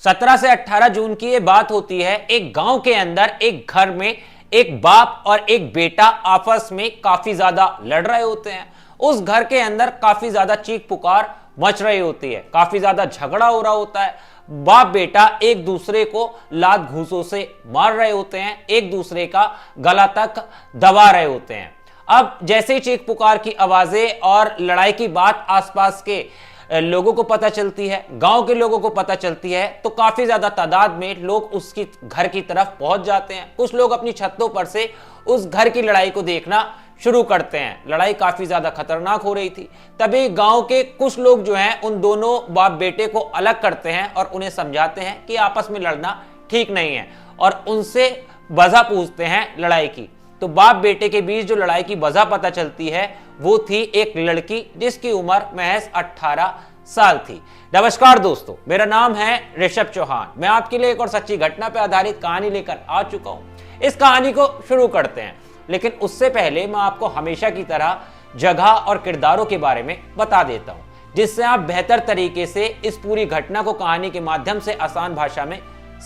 17 से 18 जून की ये बात होती है। एक गांव के अंदर एक घर में एक बाप और एक बेटा आपस में काफी ज्यादा लड़ रहे होते हैं। उस घर के अंदर काफी ज्यादा चीख पुकार मच रही होती है, काफी ज्यादा झगड़ा हो रहा होता है। बाप बेटा एक दूसरे को लात घूंसों से मार रहे होते हैं, एक दूसरे का गला तक दबा रहे होते हैं। अब जैसे ही चीख पुकार की आवाजें और लड़ाई की बात आसपास के लोगों को पता चलती है, गांव के लोगों को पता चलती है, तो काफी ज्यादा तादाद में लोग उसकी घर की तरफ पहुंच जाते हैं। कुछ लोग अपनी छतों पर से उस घर की लड़ाई को देखना शुरू करते हैं। लड़ाई काफी ज्यादा खतरनाक हो रही थी। तभी गांव के कुछ लोग जो हैं उन दोनों बाप बेटे को अलग करते हैं और उन्हें समझाते हैं कि आपस में लड़ना ठीक नहीं है, और उनसे वजह पूछते हैं लड़ाई की। तो बाप बेटे के बीच जो लड़ाई की वजह पता चलती है वो थी एक लड़की जिसकी उम्र महज 18 साल थी। नमस्कार दोस्तों, मेरा नाम है ऋषभ चौहान। मैं आपके लिए एक और सच्ची घटना पर आधारित कहानी लेकर आ चुका हूं। इस कहानी को शुरू करते हैं, लेकिन उससे पहले मैं आपको हमेशा की तरह जगह और किरदारों के बारे में बता देता हूं, जिससे आप बेहतर तरीके से इस पूरी घटना को कहानी के माध्यम से आसान भाषा में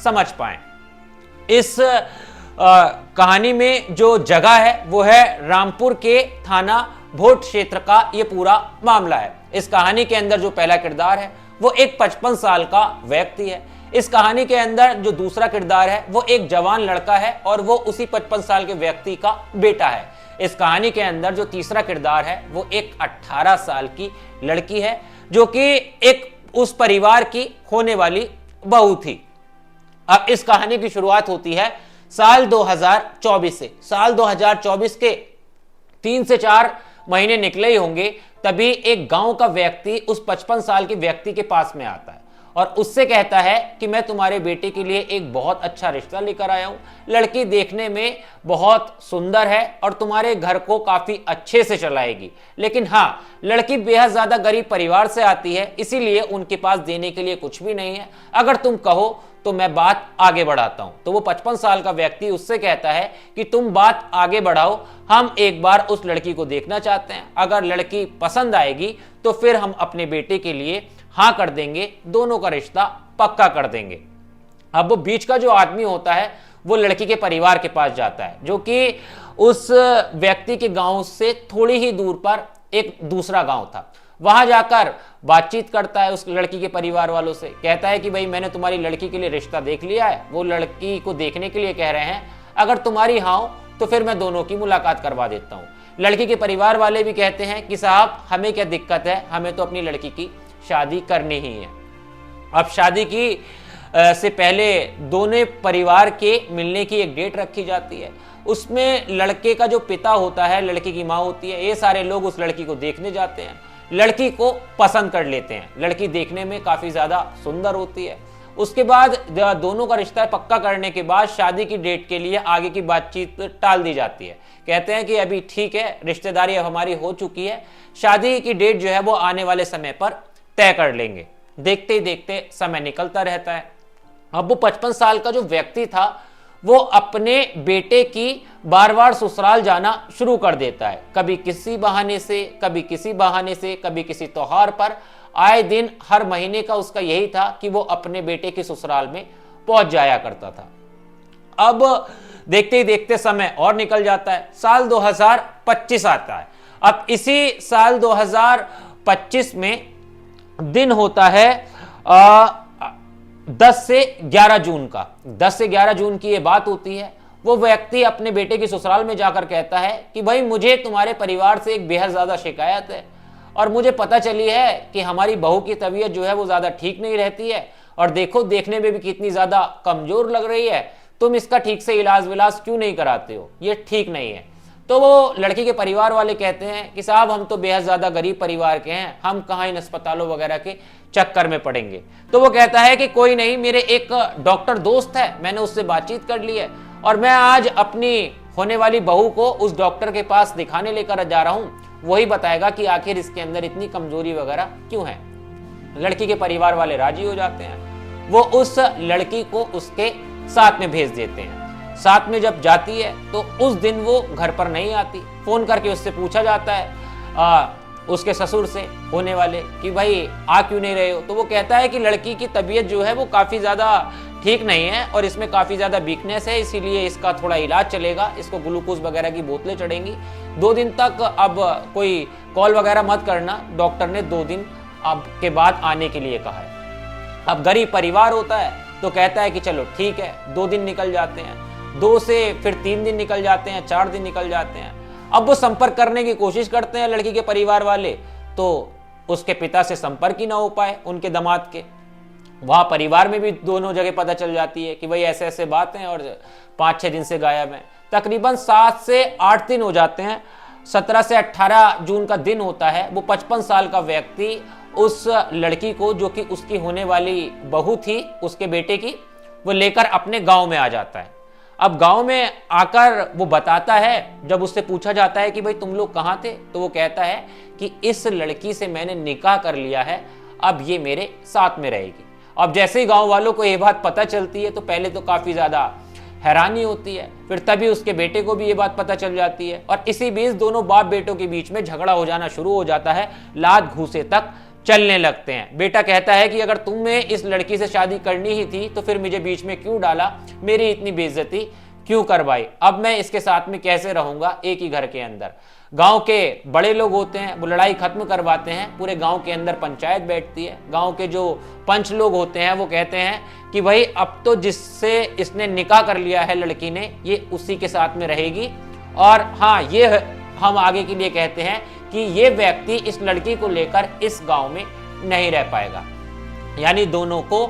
समझ पाएं। इस कहानी में जो जगह है वो है रामपुर के थाना भोट क्षेत्र का ये पूरा मामला है। इस कहानी के अंदर जो पहला किरदार है वो एक 55 साल का व्यक्ति है। इस कहानी के अंदर जो दूसरा किरदार है वो एक जवान लड़का है और वो उसी 55 साल के व्यक्ति का बेटा है। इस कहानी के अंदर जो तीसरा किरदार है वो एक 18 साल की लड़की है, जो कि एक उस परिवार की होने वाली बहू थी। अब इस कहानी की शुरुआत होती है साल 2024 से। साल 2024 के 3 से 4 महीने निकले ही होंगे, तभी एक गांव का व्यक्ति उस 55 साल के व्यक्ति के पास में आता है और उससे कहता है कि मैं तुम्हारे बेटे के लिए एक बहुत अच्छा रिश्ता लेकर आया हूं। लड़की देखने में बहुत सुंदर है और तुम्हारे घर को काफी अच्छे से चलाएगी, लेकिन हाँ, लड़की बेहद ज्यादा गरीब परिवार से आती है, इसीलिए उनके पास देने के लिए कुछ भी नहीं है। अगर तुम कहो तो मैं बात आगे बढ़ाता हूं। तो वो 55 साल का व्यक्ति उससे कहता है कि तुम बात आगे बढ़ाओ, हम एक बार उस लड़की को देखना चाहते हैं। अगर लड़की पसंद आएगी तो फिर हम अपने बेटे के लिए हाँ कर देंगे, दोनों का रिश्ता पक्का कर देंगे। अब वो बीच का जो आदमी होता है वो लड़की के परिवार के पास जाता है, जो कि उस व्यक्ति के गांव से थोड़ी ही दूर पर एक दूसरा गांव था। वहां जाकर बातचीत करता है उस लड़की के परिवार वालों से। कहता है कि भाई, मैंने तुम्हारी लड़की के लिए रिश्ता देख लिया है, वो लड़की को देखने के लिए कह रहे हैं, अगर तुम्हारी हाँ हो तो फिर मैं दोनों की मुलाकात करवा देता हूँ। लड़की के परिवार वाले भी कहते हैं कि साहब, हमें क्या दिक्कत है, हमें तो अपनी लड़की की शादी करनी ही है। अब शादी की से पहले दोनों परिवार के मिलने की एक डेट रखी जाती है। उसमें लड़के का जो पिता होता है, लड़की की माँ होती है, ये सारे लोग उस लड़की को देखने जाते हैं, लड़की को पसंद कर लेते हैं। लड़की देखने में काफी ज्यादा सुंदर होती है। उसके बाद दोनों का रिश्ता पक्का करने के बाद शादी की डेट के लिए आगे की बातचीत टाल दी जाती है। कहते हैं कि अभी ठीक है, रिश्तेदारी अब हमारी हो चुकी है, शादी की डेट जो है वो आने वाले समय पर तय कर लेंगे। देखते ही देखते समय निकलता रहता है। अब वो 55 साल का जो व्यक्ति था वो अपने बेटे की बार बार ससुराल जाना शुरू कर देता है। कभी किसी बहाने से, कभी किसी बहाने से, कभी किसी त्योहार पर। आए दिन हर महीने का उसका यही था कि वो अपने बेटे के ससुराल में पहुंच जाया करता था। अब देखते ही देखते समय और निकल जाता है। साल 2025 आता है। अब इसी साल 2025 में दिन होता है 10 से 11 जून का। 10 से 11 जून की ये बात होती है। वो व्यक्ति अपने बेटे के ससुराल में जाकर कहता है कि भाई, मुझे तुम्हारे परिवार से एक बेहद ज्यादा शिकायत है और मुझे पता चली है कि हमारी बहू की तबीयत जो है वो ज्यादा ठीक नहीं रहती है, और देखो देखने में भी कितनी ज्यादा कमजोर लग रही है। तुम इसका ठीक से इलाज विलाज क्यों नहीं कराते हो, ये ठीक नहीं है। तो वो लड़की के परिवार वाले कहते हैं कि साहब, हम तो बेहद ज्यादा गरीब परिवार के हैं, हम कहाँ इन अस्पतालों वगैरह के चक्कर में पड़ेंगे। तो वो कहता है कि कोई नहीं, मेरे एक डॉक्टर दोस्त है, मैंने उससे बातचीत कर ली है और मैं आज अपनी होने वाली बहू को उस डॉक्टर के पास दिखाने लेकर जा रहा हूं, वही बताएगा कि आखिर इसके अंदर इतनी कमजोरी वगैरह क्यों है। लड़की के परिवार वाले राजी हो जाते हैं। वो उस लड़की को उसके साथ में भेज देते हैं। साथ में जब जाती है तो उस दिन वो घर पर नहीं आती। फोन करके उससे पूछा जाता है उसके ससुर से होने वाले कि भाई आ क्यों नहीं रहे हो। तो वो कहता है कि लड़की की तबीयत जो है वो काफ़ी ज़्यादा ठीक नहीं है और इसमें काफ़ी ज़्यादा वीकनेस है, इसीलिए इसका थोड़ा इलाज चलेगा, इसको ग्लूकोज वगैरह की बोतलें चढ़ेंगी 2 दिन तक। अब कोई कॉल वगैरह मत करना, डॉक्टर ने 2 दिन अब के बाद आने के लिए कहा है। अब गरीब परिवार होता है तो कहता है कि चलो ठीक है, 2 दिन निकल जाते हैं, 2 से फिर 3 दिन निकल जाते हैं, 4 दिन निकल जाते हैं। अब वो संपर्क करने की कोशिश करते हैं लड़की के परिवार वाले, तो उसके पिता से संपर्क ही ना हो पाए, उनके दामाद के। वहां परिवार में भी दोनों जगह पता चल जाती है कि भाई ऐसे ऐसे बात है और 5-6 दिन से गायब है। तकरीबन 7 से 8 दिन हो जाते हैं। 17 से 18 जून का दिन होता है। वो 55 साल का व्यक्ति उस लड़की को, जो कि उसकी होने वाली बहू थी, उसके बेटे की, वो लेकर अपने गांव में आ जाता है। अब गांव में आकर वो बताता है, जब उससे पूछा जाता है कि भाई तुम लोग कहाँ थे, तो वो कहता है कि इस लड़की से मैंने निकाह कर लिया है, अब ये मेरे साथ में रहेगी। अब जैसे ही गांव वालों को ये बात पता चलती है तो पहले तो काफी ज्यादा हैरानी होती है, फिर तभी उसके बेटे को भी ये बात पता चल जाती है और इसी बीच दोनों बाप बेटों के बीच में झगड़ा हो जाना शुरू हो जाता है, लात घूंसे तक चलने लगते हैं। बेटा कहता है कि अगर तुम्हें इस लड़की से शादी करनी ही थी तो फिर मुझे बीच में क्यों डाला, मेरी इतनी बेइज्जती क्यों करवाई, अब मैं इसके साथ में कैसे रहूंगा एक ही घर के अंदर। गांव के बड़े लोग होते हैं, वो लड़ाई खत्म करवाते हैं, पूरे गांव के अंदर पंचायत बैठती है। गांव के जो पंच लोग होते हैं वो कहते हैं कि भाई अब तो जिससे इसने निकाह कर लिया है लड़की ने, ये उसी के साथ में रहेगी। और हाँ, ये हम आगे के लिए कहते हैं कि ये व्यक्ति इस लड़की को लेकर इस गांव में नहीं रह पाएगा, यानी दोनों को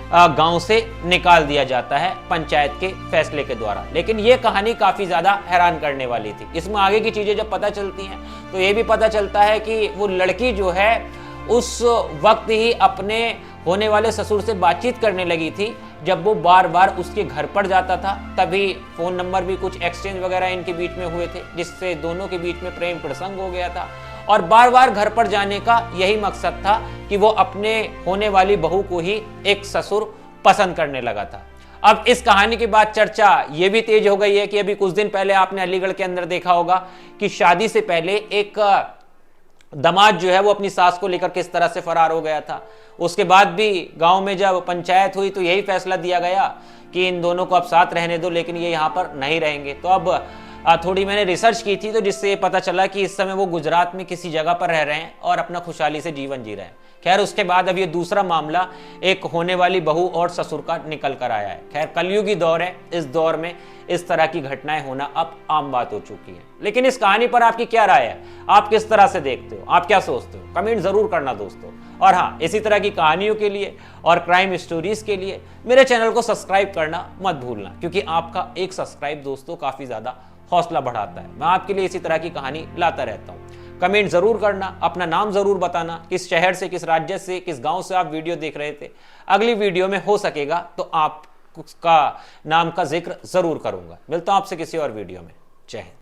गांव से निकाल दिया जाता है पंचायत के फैसले के द्वारा। लेकिन ये कहानी काफी ज्यादा हैरान करने वाली थी। इसमें आगे की चीजें जब पता चलती हैं तो ये भी पता चलता है कि वो लड़की जो है उस वक्त ही अपने होने वाले ससुर से बातचीत करने लगी थी, जब वो बार बार उसके घर पर जाता था। तभी फोन नंबर भी कुछ एक्सचेंज वगैरह इनके बीच में हुए थे, जिससे दोनों के बीच में प्रेम प्रसंग हो गया था। और बार बार घर पर जाने का यही मकसद था कि वो अपने होने वाली बहू को ही एक ससुर पसंद करने लगा था। अब इस कहानी के बाद चर्चा ये भी तेज हो गई है कि अभी कुछ दिन पहले आपने अलीगढ़ के अंदर देखा होगा कि शादी से पहले एक दामाद जो है वो अपनी सास को लेकर किस तरह से फरार हो गया था। उसके बाद भी गांव में जब पंचायत हुई तो यही फैसला दिया गया कि इन दोनों को अब साथ रहने दो, लेकिन ये यहाँ पर नहीं रहेंगे। तो अब थोड़ी मैंने रिसर्च की थी, तो जिससे ये पता चला कि इस समय वो गुजरात में किसी जगह पर रह रहे हैं और अपना खुशहाली से जीवन जी रहे हैं। खैर, उसके बाद अब ये दूसरा मामला एक होने वाली बहू और ससुर का निकल कर आया है। खैर, कलयुगी दौर है, इस दौर में इस तरह की घटनाएं होना अब आम बात हो चुकी है। लेकिन इस कहानी पर आपकी क्या राय है, आप किस तरह से देखते हो, आप क्या सोचते हो, कमेंट जरूर करना दोस्तों। और हाँ, इसी तरह की कहानियों के लिए और क्राइम स्टोरीज के लिए मेरे चैनल को सब्सक्राइब करना मत भूलना, क्योंकि आपका एक सब्सक्राइब दोस्तों काफी ज्यादा हौसला बढ़ाता है। मैं आपके लिए इसी तरह की कहानी लाता रहता हूँ। कमेंट जरूर करना, अपना नाम जरूर बताना, किस शहर से, किस राज्य से, किस गांव से आप वीडियो देख रहे थे। अगली वीडियो में हो सकेगा तो आप उसका नाम का जिक्र जरूर करूंगा। मिलता हूं आपसे किसी और वीडियो में। जय हिंद।